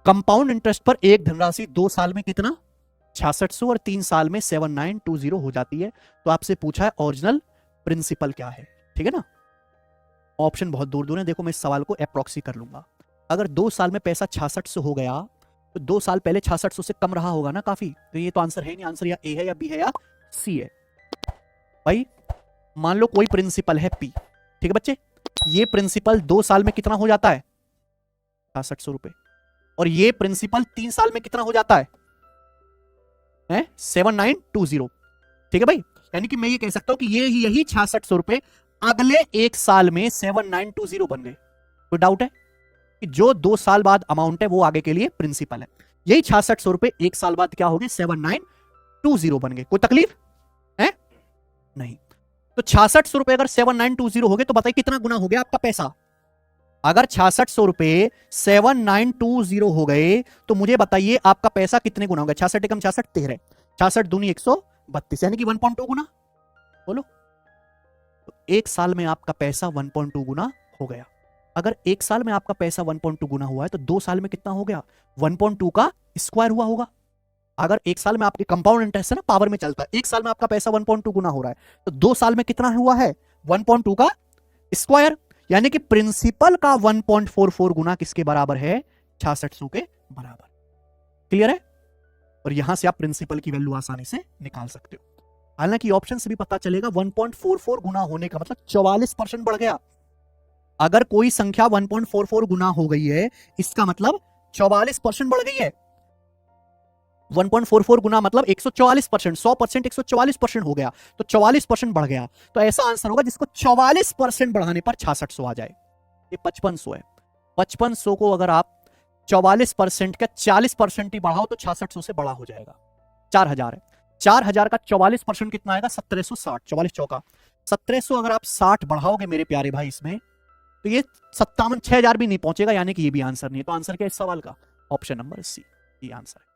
Compound interest पर एक धनराशि 2 साल में कितना 6600 और 3 साल में 7920 हो जाती है। तो आपसे पूछा है ओरिजिनल प्रिंसिपल क्या है, ठीक है ना। ऑप्शन बहुत दूर दूर है, देखो मैं इस सवाल को अप्रॉक्सी कर लूंगा। अगर 2 साल में पैसा 6600 हो गया तो 2 साल पहले 6600 से कम रहा होगा ना काफी, तो ये तो आंसर है नहीं, आंसर या ए है या बी है या सी है। भाई मान लो कोई प्रिंसिपल है पी, ठीक है बच्चे, ये प्रिंसिपल 2 साल में कितना हो जाता है 6600 रुपए, और ये प्रिंसिपल 3 साल में कितना हो जाता है 7920, ठीक है भाई। यानी कि मैं ये कह सकता हूं कि ये यही 6600 रुपए अगले 1 साल में 7920 बन गए। कोई डाउट है कि जो 2 साल बाद अमाउंट है वो आगे के लिए प्रिंसिपल है, यही 6600 रुपए 1 साल बाद क्या हो गए 7920 बन गए। कोई तकलीफ है नहीं। तो 6600 रुपए अगर 7920 हो गए तो बताइए कितना गुना हो गया आपका पैसा। अगर 6600 रुपए 7920 हो गए तो मुझे बताइए आपका पैसा कितने गुना होगा। 66 एकम 66 13, 66 दूनी 132, यानी कि 1.2 गुना। बोलो, तो 1 साल में आपका पैसा 1.2 गुना हो गया। अगर 1 साल में आपका पैसा 1.2 गुना हुआ है तो 2 साल में कितना हो गया 1.2 का स्क्वायर हुआ होगा। अगर 1 साल में आपके कंपाउंड इंटरेस्ट है ना, पावर में चलता है, 1 साल में आपका पैसा 1.2 गुना हो रहा है तो 2 साल में कितना हुआ है 1.2 का स्क्वायर, यानी कि प्रिंसिपल का 1.44 गुना किसके बराबर है 6600 के बराबर। क्लियर है। और यहां से आप प्रिंसिपल की वैल्यू आसानी से निकाल सकते हो। हालांकि ऑप्शन से भी पता चलेगा 1.44 गुना होने का मतलब 44% बढ़ गया। अगर कोई संख्या 1.44 गुना हो गई है इसका मतलब 44% बढ़ गई है। 1.44 गुना मतलब 144%, 100% 144% हो गया, तो 44% बढ़ गया। तो ऐसा आंसर होगा जिसको 44% बढ़ाने पर 6600 आ जाए। ये 5500 है। 5500 को अगर आप 44% का 40% ही बढ़ाओ तो 6600 से बड़ा हो जाएगा। 4000 है, 4000 का 44% कितना आएगा 1760, 44 चौका 1700। अगर आप 60 बढ़ाओगे मेरे प्यारे भाई इसमें तो ये 57 6000 भी नहीं पहुंचेगा, यानी कि ये भी आंसर नहीं है। तो आंसर क्या है इस सवाल का, ऑप्शन नंबर सी, ये आंसर है।